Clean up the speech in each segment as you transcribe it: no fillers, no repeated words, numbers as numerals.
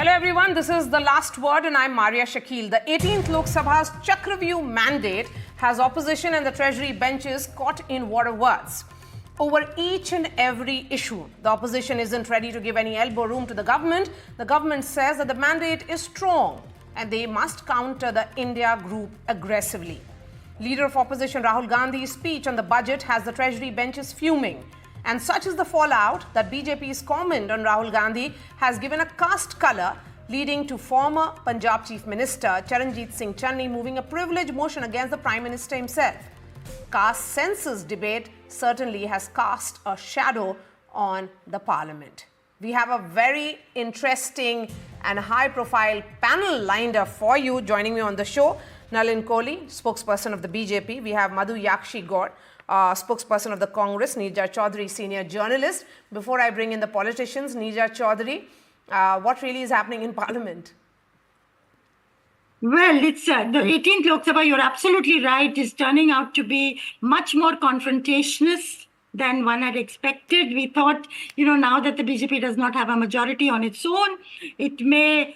Hello everyone, this is The Last Word and I'm Maria Shakil. The 18th Lok Sabha's Chakravyuha mandate has opposition and the Treasury benches caught in war of words over each and every issue. The opposition isn't ready to give any elbow room to the government. The government says that the mandate is strong and they must counter the India group aggressively. Leader of opposition Rahul Gandhi's speech on the budget has the Treasury benches fuming. And such is the fallout that BJP's comment on Rahul Gandhi has given a caste colour, leading to former Punjab Chief Minister Charanjit Singh Channi moving a privilege motion against the Prime Minister himself. Caste Census debate certainly has cast a shadow on the Parliament. We have a very interesting and high-profile panel lined up for you. Joining me on the show, Nalin Kohli, spokesperson of the BJP. We have Madhu Yakshi Gaur, spokesperson of the Congress, Neerja Chaudhary, senior journalist. Before I bring in the politicians, Neerja Chaudhary, what really is happening in Parliament? Well, it's the 18th Lok Sabha, you're absolutely right, is turning out to be much more confrontationist than one had expected. We thought, now that the BJP does not have a majority on its own, it may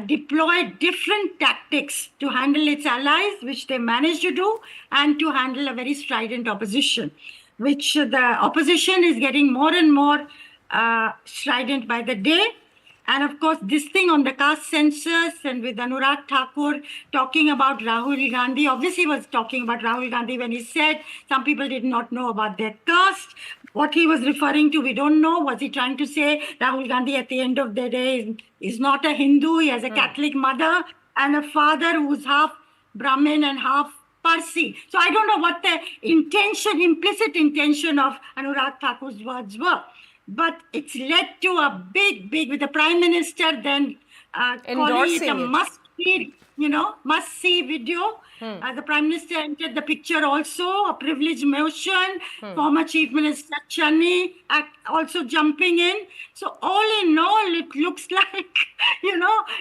deploy different tactics to handle its allies, which they managed to do, and to handle a very strident opposition, which the opposition is getting more and more strident by the day. And of course, this thing on the caste census and with Anurag Thakur talking about Rahul Gandhi, obviously was talking about Rahul Gandhi when he said some people did not know about their caste. What he was referring to, we don't know. Was he trying to say Rahul Gandhi at the end of the day is not a Hindu? He has a Catholic mother and a father who's half Brahmin and half Parsi. So I don't know what the implicit intention of Anurag Thakur's words were. But it's led to a big, with the Prime Minister then calling it a must-see video. The Prime Minister entered the picture also, a privilege motion. Former Chief Minister Channi also jumping in. So all in all, it looks like,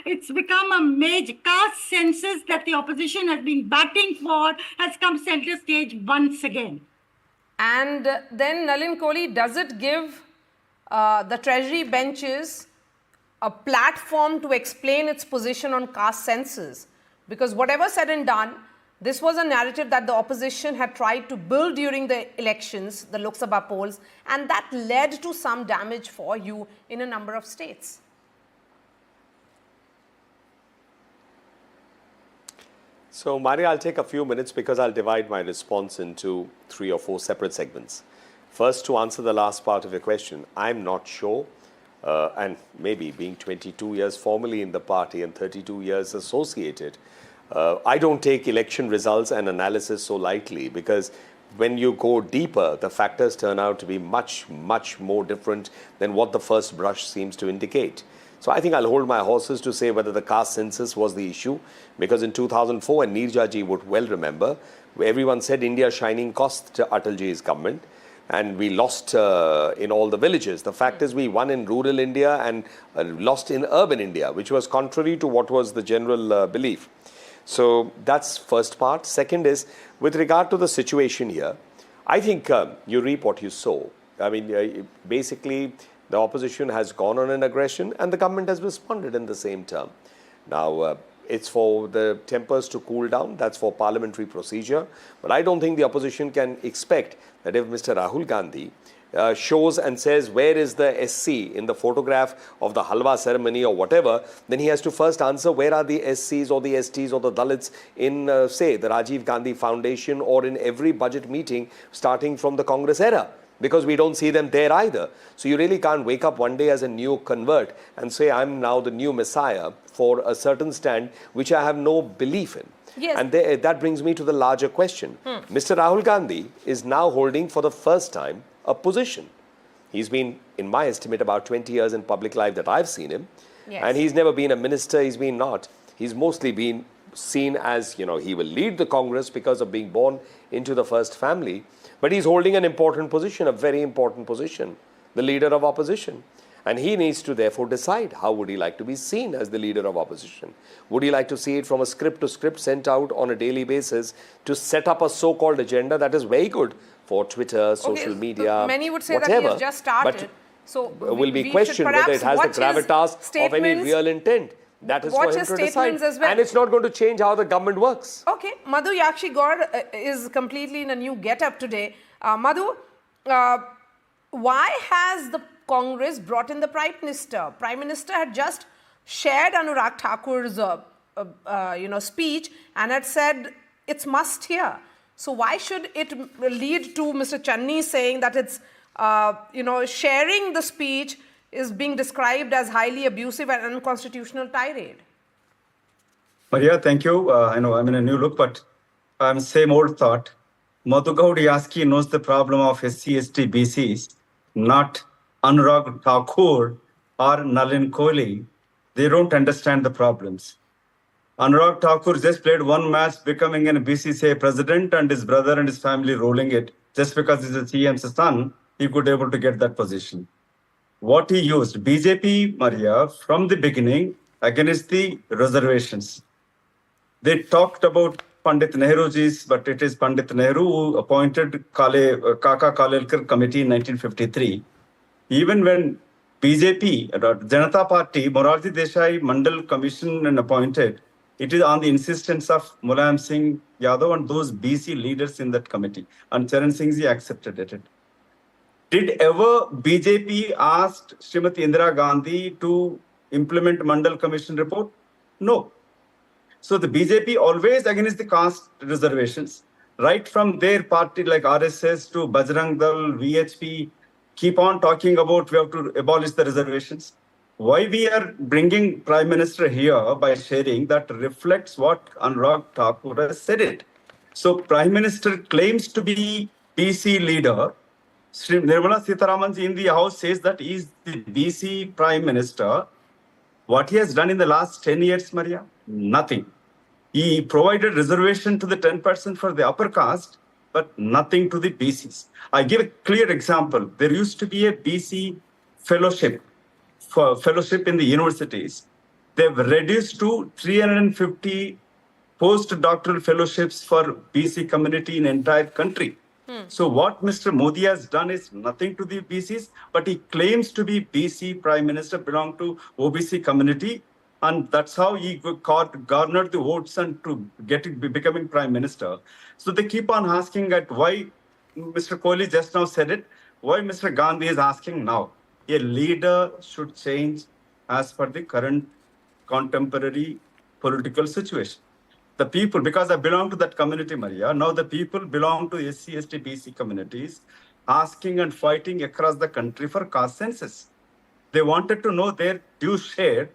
it's become a major caste census that the opposition has been batting for, has come center stage once again. And then, Nalin Kohli, does it give the Treasury benches a platform to explain its position on caste census? Because whatever said and done, this was a narrative that the opposition had tried to build during the elections, the Lok Sabha polls, and that led to some damage for you in a number of states. So, Maria, I'll take a few minutes because I'll divide my response into 3 or 4 separate segments. First, to answer the last part of your question, I'm not sure, and maybe being 22 years formally in the party and 32 years associated, I don't take election results and analysis so lightly, because when you go deeper, the factors turn out to be much, much more different than what the first brush seems to indicate. So I think I'll hold my horses to say whether the caste census was the issue, because in 2004, and Neerja ji would well remember, everyone said India shining cost to Atal ji's government. And we lost in all the villages. The fact is we won in rural India and lost in urban India, which was contrary to what was the general belief. So that's first part. Second is, with regard to the situation here, I think you reap what you sow. I mean, basically, the opposition has gone on an aggression and the government has responded in the same term. Now, it's for the tempers to cool down. That's for parliamentary procedure. But I don't think the opposition can expect that if Mr. Rahul Gandhi shows and says, where is the SC in the photograph of the halwa ceremony or whatever, then he has to first answer where are the SCs or the STs or the Dalits in, say, the Rajiv Gandhi Foundation or in every budget meeting starting from the Congress era. Because we don't see them there either. So you really can't wake up one day as a new convert and say, I'm now the new messiah for a certain stand, which I have no belief in. Yes. And that brings me to the larger question. Mr. Rahul Gandhi is now holding for the first time a position. He's been, in my estimate, about 20 years in public life that I've seen him. Yes. And he's never been a minister, he's been not. He's mostly been seen as, he will lead the Congress because of being born into the first family. But he's holding an important position, a very important position, the leader of opposition. And he needs to therefore decide how would he like to be seen as the leader of opposition. Would he like to see it from a script to script sent out on a daily basis to set up a so-called agenda that is very good for Twitter, social media, many would say whatever. that he has just started. So will be we questioned should whether it has the watch his gravitas of any statements. real intent. That is Watch for him his to decide. statements as well. And it's not going to change how the government works. Okay, Madhu Yakshi Gaur is completely in a new get-up today. Madhu, why has the Congress brought in the Prime Minister? Prime Minister had just shared Anurag Thakur's speech and had said it's must hear. So why should it lead to Mr. Channi saying that it's sharing the speech is being described as highly abusive and unconstitutional tirade? Maria, thank you. I know I'm in a new look, but I'm same old thought. Madhu Yaski knows the problem of SC, ST, BCs, not Anurag Thakur or Nalin Kohli. They don't understand the problems. Anurag Thakur just played one match becoming an BCCI president and his brother and his family rolling it. Just because he's a CM's son, he could able to get that position. What he used, BJP, Maria, from the beginning, against the reservations. They talked about Pandit Nehruji's, but it is Pandit Nehru who appointed Kaka Kalelkar committee in 1953. Even when BJP, Janata Party, Morarji Desai Mandal Commission and appointed, it is on the insistence of Mulayam Singh Yadav and those BC leaders in that committee. And Charan Singh Ji accepted it. Did ever BJP asked Srimati Indira Gandhi to implement Mandal Commission report? No. So the BJP always against the caste reservations, right from their party like RSS to Bajrang Dal, VHP, keep on talking about we have to abolish the reservations. Why we are bringing Prime Minister here by sharing that reflects what Anurag Thakur has said it. So Prime Minister claims to be BC leader. Sri Nirmala Sitharaman in the House says that he is the BC Prime Minister. What he has done in the last 10 years, Maria? Nothing. He provided reservation to the 10% for the upper caste, but nothing to the BCs. I give a clear example. There used to be a BC fellowship in the universities. They've reduced to 350 postdoctoral fellowships for BC community in entire country. So what Mr. Modi has done is nothing to the BCs, but he claims to be BC Prime Minister, belong to OBC community, and that's how he garnered the votes and to becoming Prime Minister. So they keep on asking at why Mr. Kohli just now said it, why Mr. Gandhi is asking now. A leader should change as per the current contemporary political situation. The people, because I belong to that community, Maria, now the people belong to SC, ST, BC communities, asking and fighting across the country for caste census. They wanted to know their due share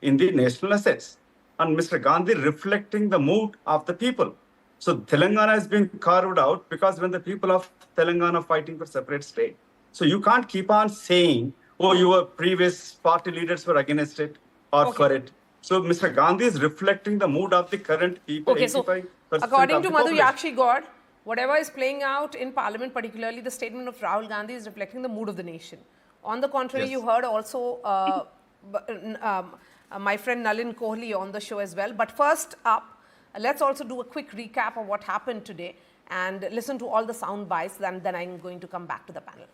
in the national assets. And Mr. Gandhi reflecting the mood of the people. So Telangana has been carved out because when the people of Telangana fighting for separate state. So you can't keep on saying, oh, your previous party leaders were against it or for it. So Mr. Gandhi is reflecting the mood of the current people. Okay, so according to Madhu Yakshi Gaur, whatever is playing out in Parliament, particularly the statement of Rahul Gandhi, is reflecting the mood of the nation. On the contrary, you heard also my friend Nalin Kohli on the show as well. But first up, let's also do a quick recap of what happened today and listen to all the sound bites, then I'm going to come back to the panel.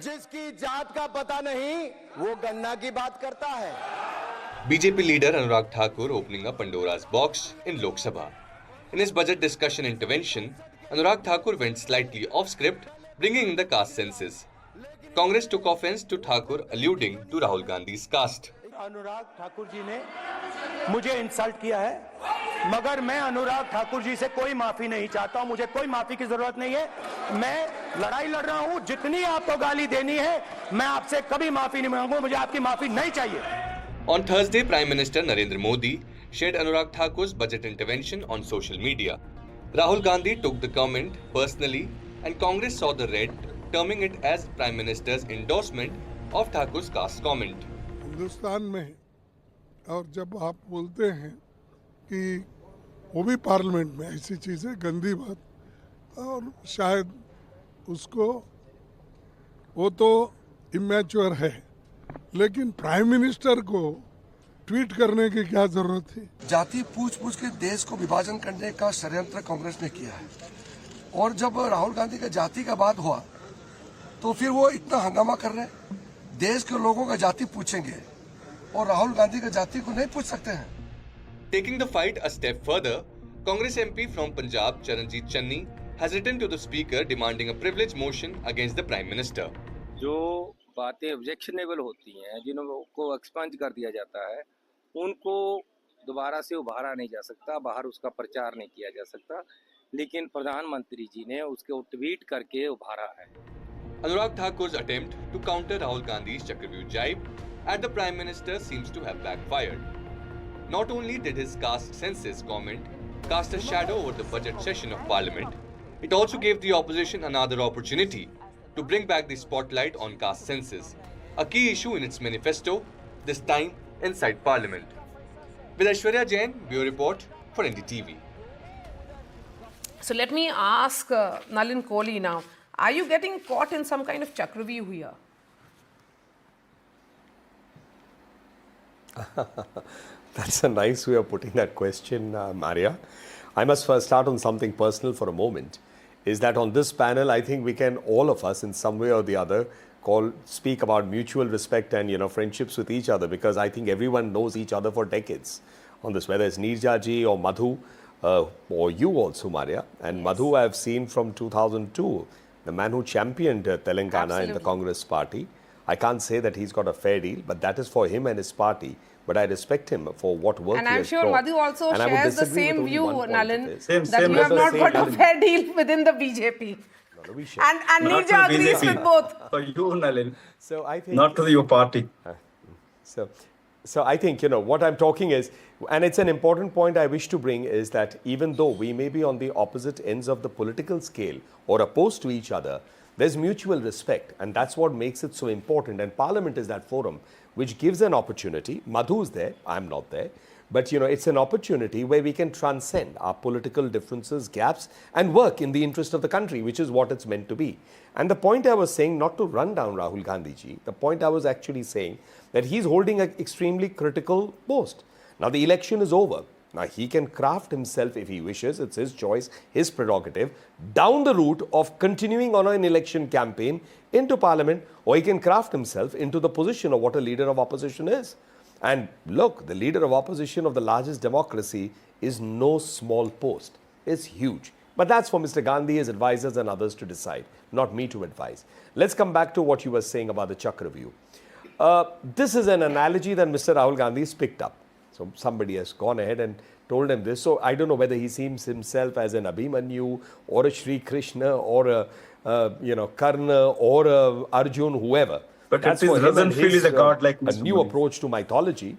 जिसकी जात का पता नहीं वो गन्ना की बात करता है. BJP leader Anurag Thakur opening up Pandora's box in Lok Sabha. In his budget discussion intervention, Anurag Thakur went slightly off script, bringing in the caste census. Congress took offense to Thakur alluding to Rahul Gandhi's caste. Anurag Thakur ji ने मुझे insult किया है, मगर मैं अनुराग ठाकुर जी से कोई माफी नहीं चाहता हूं. मुझे कोई माफी की जरूरत नहीं है. मैं लड़ाई लड़ रहा हूं. जितनी आपको गाली देनी है, मैं आपसे कभी माफी नहीं मांगूंगा. मुझे आपकी माफी नहीं चाहिए. On Thursday, Prime Minister Narendra Modi shared Anurag Thakur's budget intervention on social media. Rahul Gandhi took the comment personally, and Congress saw the red, terming it as Prime Minister's endorsement of Thakur's caste comment. Hindustan में और जब आप बोलते हैं कि वो भी parliament में ऐसी चीज़ें गंदी बात, और शायद उसको वो तो इमैच्योर है, लेकिन प्राइम मिनिस्टर को ट्वीट करने की क्या जरूरत थी? जाति पूछ के देश को विभाजन करने का षड्यंत्र कांग्रेस ने किया है. और जब राहुल गांधी का जाति का बात हुआ तो फिर वो इतना हंगामा कर रहे हैं। देश के लोगों का जाति पूछेंगे और राहुल गांधी का जाति को नहीं पूछ सकते हैं। Taking the fight a step further, Congress MP from Punjab, Charanjit Channi, has written to the Speaker demanding a privilege motion against the Prime Minister. जो बातें ऑब्जेक्शनेबल होती हैं, जिनको एक्सपंज कर दिया जाता है, उनको दोबारा से उभारा नहीं जा सकता, बाहर उसका प्रचार नहीं किया जा सकता, लेकिन प्रधानमंत्री जी ने उसको ट्वीट करके उभारा है। Anurag Thakur's attempt to counter Rahul Gandhi's Chakravyuha jibe at the Prime Minister seems to have backfired. Not only did his Caste Census comment cast a shadow over the budget session of Parliament, it also gave the opposition another opportunity to bring back the spotlight on Caste Census, a key issue in its manifesto, this time inside Parliament. With Aishwarya Jain, Bureau Report for NDTV. So let me ask Nalin Kohli now. Are you getting caught in some kind of Chakravyuha here? That's a nice way of putting that question, Maria. I must first start on something personal for a moment. Is that on this panel, I think we can, all of us in some way or the other, speak about mutual respect and friendships with each other, because I think everyone knows each other for decades on this, whether it's Neerja ji or Madhu or you also, Maria. And yes. Madhu I've seen from 2002, the man who championed Telangana Absolutely. in the Congress party. I can't say that he's got a fair deal, but that is for him and his party. But I respect him for what work and he I'm has sure brought. Madhu also And shares the same view, Nalin, Same, that same you have not got a Nalin. fair deal within the BJP. No, we share. And Not Neerja to agrees BJP. with both. For you, Nalin. So I think Not to your party. So I think, what I'm talking is, and it's an important point I wish to bring, is that even though we may be on the opposite ends of the political scale or opposed to each other, there's mutual respect, and that's what makes it so important. And Parliament is that forum which gives an opportunity. Madhu's there, I'm not there. But, it's an opportunity where we can transcend our political differences, gaps, and work in the interest of the country, which is what it's meant to be. And the point I was saying, not to run down Rahul Gandhi ji, the point I was actually saying that he's holding an extremely critical post. Now, the election is over. Now, he can craft himself if he wishes, it's his choice, his prerogative, down the route of continuing on an election campaign into Parliament, or he can craft himself into the position of what a leader of opposition is. And look, the leader of opposition of the largest democracy is no small post. It's huge. But that's for Mr. Gandhi, his advisors and others to decide, not me to advise. Let's come back to what you were saying about the Chakravyuha. This is an analogy that Mr. Rahul Gandhi has picked up. So somebody has gone ahead and told him this. So I don't know whether he sees himself as an Abhimanyu or a Shri Krishna or a Karna or a Arjun, whoever. But That's it for him doesn't and feel his, he's a god like a Mr. new Modi. approach to mythology.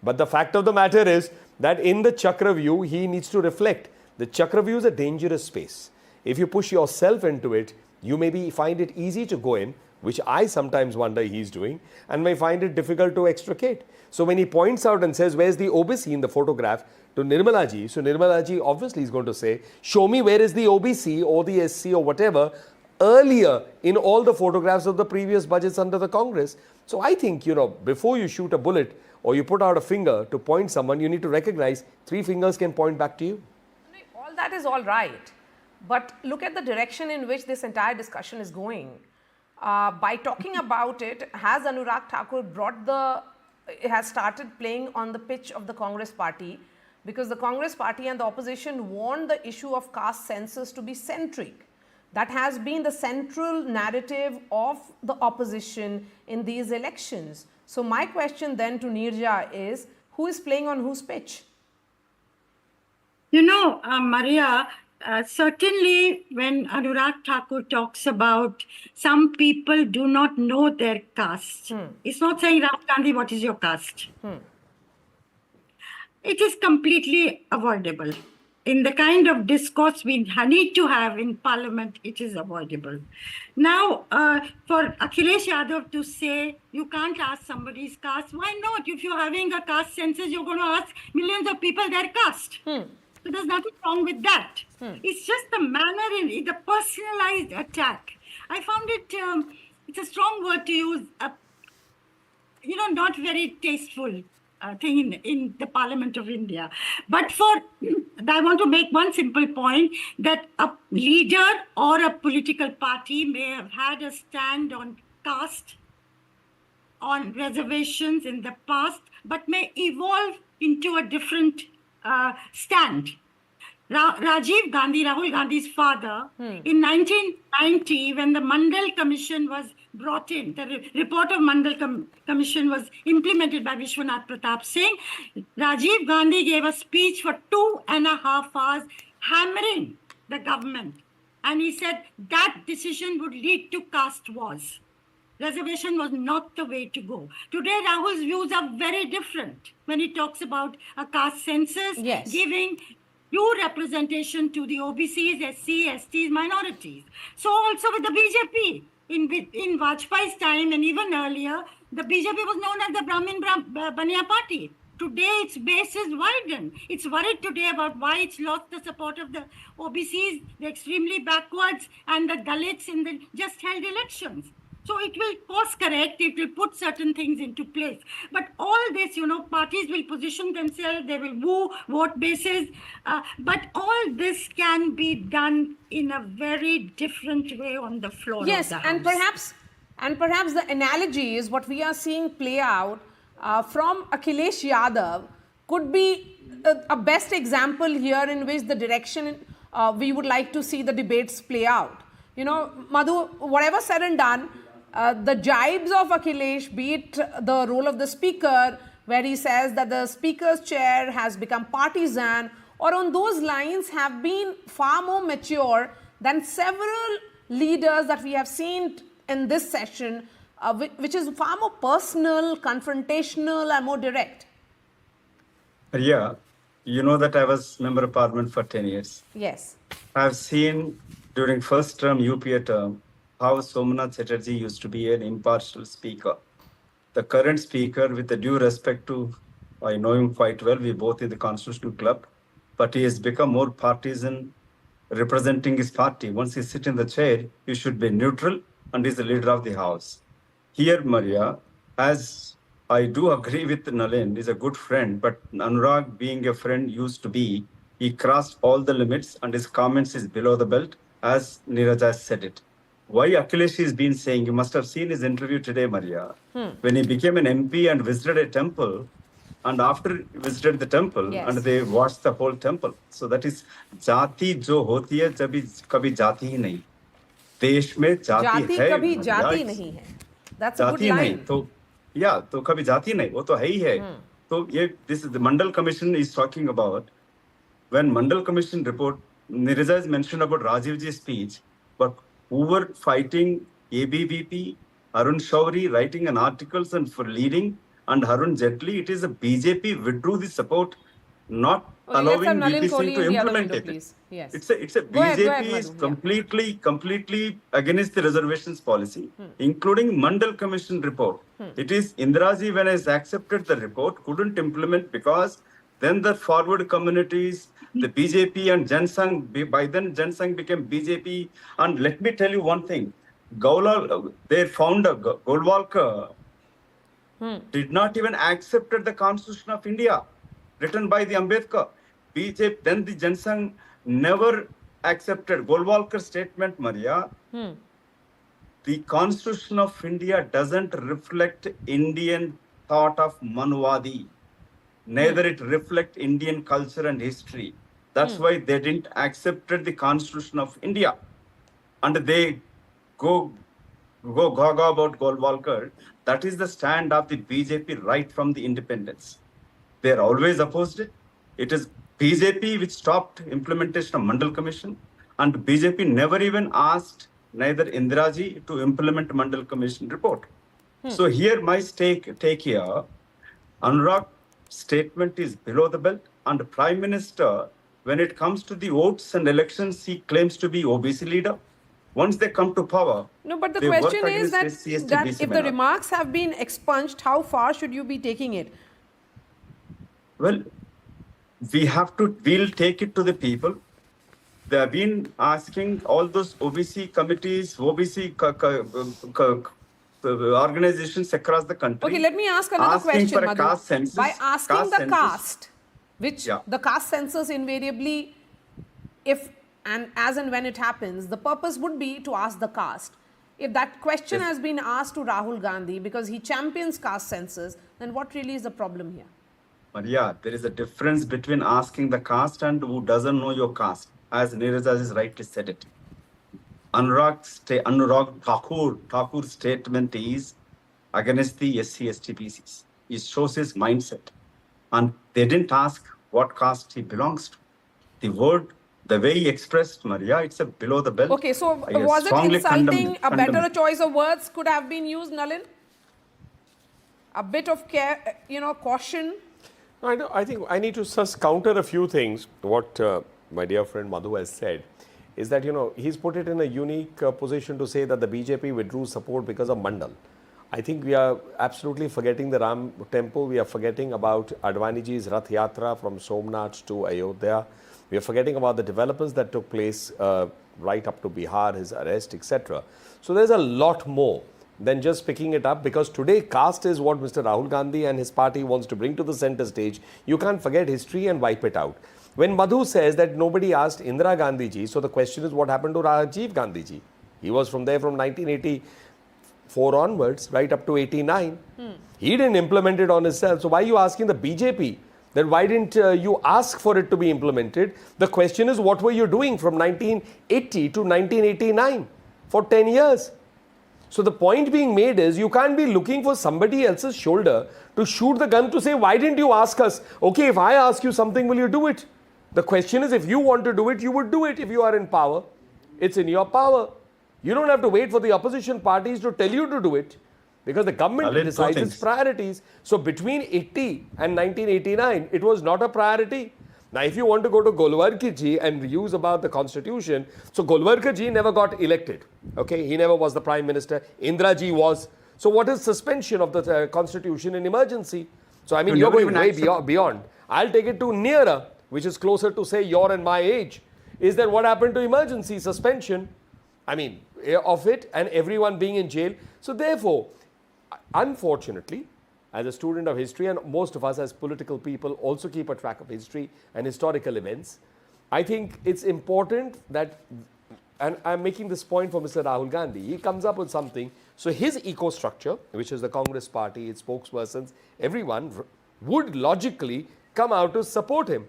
But the fact of the matter is that in the Chakravyuha, he needs to reflect. The Chakravyuha is a dangerous space. If you push yourself into it, you maybe find it easy to go in, which I sometimes wonder he's doing, and may find it difficult to extricate. So when he points out and says, where's the OBC in the photograph to Nirmala ji, so Nirmala ji obviously is going to say, show me where is the OBC or the SC or whatever earlier in all the photographs of the previous budgets under the Congress. So I think, before you shoot a bullet or you put out a finger to point someone, you need to recognize 3 fingers can point back to you. All that is all right. But look at the direction in which this entire discussion is going. By talking about it, has Anurag Thakur has started playing on the pitch of the Congress party, because the Congress party and the opposition want the issue of caste census to be centric. That has been the central narrative of the opposition in these elections. So my question then to Neerja is, who is playing on whose pitch? Maria, certainly when Anurag Thakur talks about some people do not know their caste, it's not saying, Rahul Gandhi, what is your caste? It is completely avoidable. In the kind of discourse we need to have in Parliament, it is avoidable. Now, for Akhilesh Yadav to say, you can't ask somebody's caste, why not? If you're having a caste census, you're going to ask millions of people their caste. So there's nothing wrong with that. It's just the manner in it, the personalized attack. I found it, it's a strong word to use, not very tasteful. thing in the Parliament of India. But I want to make one simple point that a leader or a political party may have had a stand on caste, on reservations in the past, but may evolve into a different stand. Rajiv Gandhi, Rahul Gandhi's father, in 1990, when the Mandal Commission was brought in, the report of Mandal Commission was implemented by Vishwanath Pratap Singh, Rajiv Gandhi gave a speech for 2.5 hours hammering the government. And he said that decision would lead to caste wars. Reservation was not the way to go. Today, Rahul's views are very different when he talks about a caste census, giving due representation to the OBCs, SC, STs, minorities. So also with the BJP. In Vajpayee's time and even earlier, the BJP was known as the Brahmin Baniya Party. Today, its base is widened. It's worried today about why it's lost the support of the OBCs, the extremely backwards, and the Dalits in the just held elections. So it will course correct, it will put certain things into place. But all this, parties will position themselves, they will woo vote bases. But all this can be done in a very different way on the floor of the House. And perhaps the analogy is what we are seeing play out from Akhilesh Yadav could be a best example here in which the direction we would like to see the debates play out. Madhu, whatever said and done, the jibes of Akhilesh, be it the role of the speaker, where he says that the speaker's chair has become partisan, or on those lines have been far more mature than several leaders that we have seen in this session, which is far more personal, confrontational, and more direct. Yeah, you know that I was Member of Parliament for 10 years. Yes. I've seen during first term, UPA term, how Somnath Chatterjee used to be an impartial speaker. The current speaker, with the due respect to, I know him quite well, we both in the Constitutional Club, but he has become more partisan, representing his party. Once he sits in the chair, he should be neutral and is the leader of the House. Here, Maria, as I do agree with Nalin, is a good friend, but Anurag being a friend used to be, he crossed all the limits and his comments is below the belt, as Neeraj has said it. Why Akhilesh has been saying, you must have seen his interview today, Maria, when he became an MP and visited a temple, and after he visited the temple, and they watched the whole temple. So that is, jati jo hoti hai, kabhi jati hi nahi. Desh mein jati hai. Kabhi jati nahi hai. That's a good line. So, yeah, so kabhi jati nahi, wo to hai hi hai. So this is the Mandal Commission is talking about. When Mandal Commission report, Neeraj has mentioned about Rajivji's speech, but who were fighting ABVP, Arun Shourie writing an articles and for leading, and Arun Jaitley, it is a BJP withdrew the support, not allowing BPC to implement it. Yes. It's a BJP is completely against the reservations policy, including Mandal Commission report. It is Indiraji, when has accepted the report, couldn't implement because then the forward communities, the BJP and Jansangh, by then Jansangh became BJP. And let me tell you one thing, their founder, Golwalkar, did not even accept the Constitution of India, written by the Ambedkar. BJP, then the Jansangh never accepted Golwalkar's statement, Maria. The Constitution of India doesn't reflect Indian thought of Manwadi. Neither it reflects Indian culture and history. That's why they didn't accept the Constitution of India. And they go gaga about Golwalkar. That is the stand of the BJP right from the independence. They are always opposed it. It is BJP which stopped implementation of Mandal Commission. And BJP never even asked neither Indiraji to implement Mandal Commission report. So here my take here, Anurag statement is below the belt, and the Prime Minister, when it comes to the votes and elections, he claims to be OBC leader. Once they come to power, no, but the question is that if the remarks have been expunged, how far should you be taking it? Well, we'll take it to the people. They have been asking all those OBC committees, OBC organizations across the country. Okay, let me ask another asking question, for a Madhu. caste census, By asking caste the census- caste, which Yeah. the caste census invariably, if and as and when it happens, the purpose would be to ask the caste. If that question Yes. has been asked to Rahul Gandhi because he champions caste census, then what really is the problem here? Maria, there is a difference between asking the caste and who doesn't know your caste, as Neeraj has rightly said it. Anurag Thakur's statement is against the SC/ST BCs. It shows his mindset. And they didn't ask what caste he belongs to. The way he expressed, Maria, it's a below the belt. Okay, so I was it strongly insulting? condemn A better it. choice of words could have been used, Nalin? A bit of care, caution. I think I need to just counter a few things. What my dear friend Madhu has said is that, he's put it in a unique position to say that the BJP withdrew support because of Mandal. I think we are absolutely forgetting the Ram temple. We are forgetting about Advaniji's Rath Yatra from Somnath to Ayodhya. We are forgetting about the developments that took place right up to Bihar, his arrest, etc. So there's a lot more than just picking it up, because today caste is what Mr. Rahul Gandhi and his party wants to bring to the center stage. You can't forget history and wipe it out. When Madhu says that nobody asked Indira Gandhi ji, so the question is what happened to Rajiv Gandhi ji? He was from 1984 onwards, right up to 89. He didn't implement it on himself. So why are you asking the BJP? Then why didn't you ask for it to be implemented? The question is, what were you doing from 1980 to 1989 for 10 years? So the point being made is, you can't be looking for somebody else's shoulder to shoot the gun to say, why didn't you ask us? Okay, if I ask you something, will you do it? The question is, if you want to do it, you would do it if you are in power. It's in your power. You don't have to wait for the opposition parties to tell you to do it, because the government decides its priorities. So between 80 and 1989, it was not a priority. Now, if you want to go to Golwarkar ji and use about the constitution, so Golwarkar ji never got elected. Okay, he never was the prime minister. Indira ji was. So what is suspension of the constitution in emergency? So I mean, you're going way beyond. I'll take it to nearer, which is closer to say your and my age. Is that what happened to emergency suspension? I mean, of it, and everyone being in jail. So therefore, unfortunately, as a student of history, and most of us as political people also keep a track of history and historical events, I think it's important that, and I'm making this point for Mr. Rahul Gandhi, he comes up with something. So his eco-structure, which is the Congress party, its spokespersons, everyone would logically come out to support him.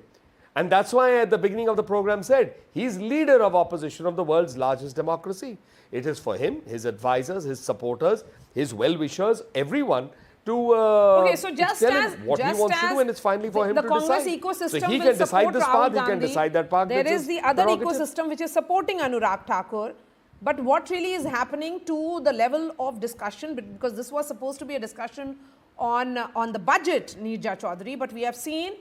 And that's why at the beginning of the program said, he's leader of opposition of the world's largest democracy. It is for him, his advisors, his supporters, his well-wishers, everyone to Okay, so just tell as him what he just wants to as do, and it's finally for him the to Congress decide. ecosystem So he will can decide support this Rahul path, he can Gandhi. decide that path. There which is the other prerogative. ecosystem which is supporting Anurag Thakur. But what really is happening to the level of discussion, because this was supposed to be a discussion on the budget, Neerja Chaudhary, but we have seen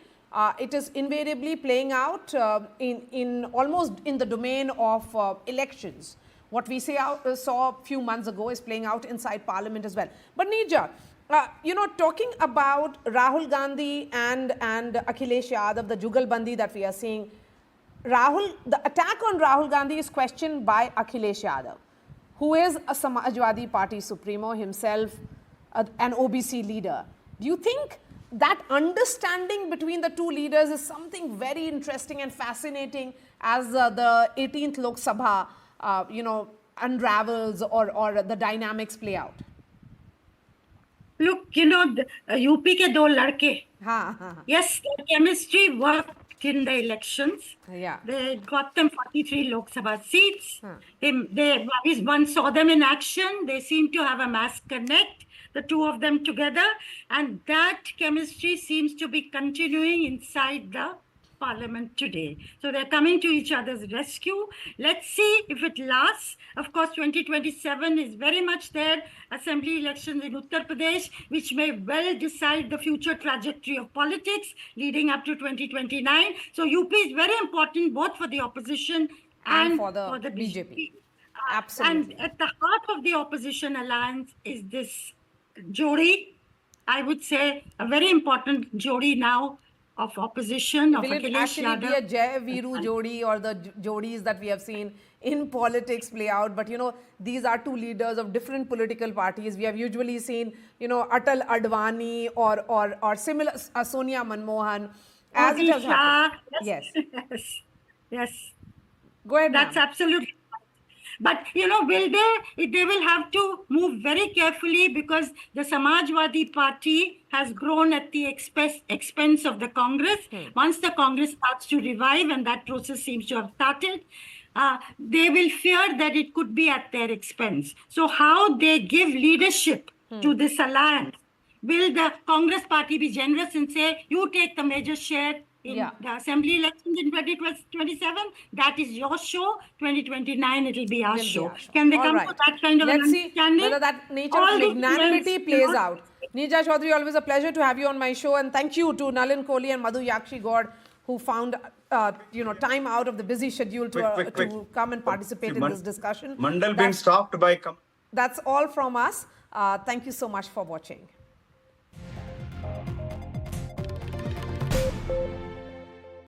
it is invariably playing out in almost in the domain of elections. What we saw a few months ago is playing out inside Parliament as well. But Neerja, talking about Rahul Gandhi and Akhilesh Yadav, the Jugalbandi that we are seeing, the attack on Rahul Gandhi is questioned by Akhilesh Yadav, who is a Samajwadi Party supremo himself, an OBC leader. Do you think that understanding between the two leaders is something very interesting and fascinating as the 18th Lok Sabha, unravels or the dynamics play out? Look, UP ke do ladke. Yes, the chemistry worked in the elections. Yeah. They got them 43 Lok Sabha seats. One saw them in action. They seem to have a mass connect, the two of them together. And that chemistry seems to be continuing inside the Parliament today. So they're coming to each other's rescue. Let's see if it lasts. Of course, 2027 is very much there. Assembly elections in Uttar Pradesh, which may well decide the future trajectory of politics leading up to 2029. So UP is very important both for the opposition and for the BJP. Absolutely. And at the heart of the opposition alliance is this Jodi, I would say a very important Jodi now, of opposition, of Will it Akhilesh actually be Yadav. a Jai Viru Jodi or the Jodis that we have seen in politics play out? But, these are two leaders of different political parties. We have usually seen, Atal Advani or similar, Sonia Manmohan, as it has happened. Yes. Yes. Go ahead, That's ma'am. absolutely right. But, they will have to move very carefully because the Samajwadi Party has grown at the expense of the Congress. Once the Congress starts to revive, and that process seems to have started, they will fear that it could be at their expense. So how they give leadership to this alliance? Will the Congress Party be generous and say, you take the major share in the assembly elections in 2027? That is your show. 2029, it will be our show. Can they come to that kind of understanding? Let's see whether that nature of magnanimity plays out. Neerja Chaudhary, always a pleasure to have you on my show. And thank you to Nalin Kohli and Madhu Yakshi God, who found time out of the busy schedule to come and participate in this discussion. Mandal being stopped by... That's all from us. Thank you so much for watching.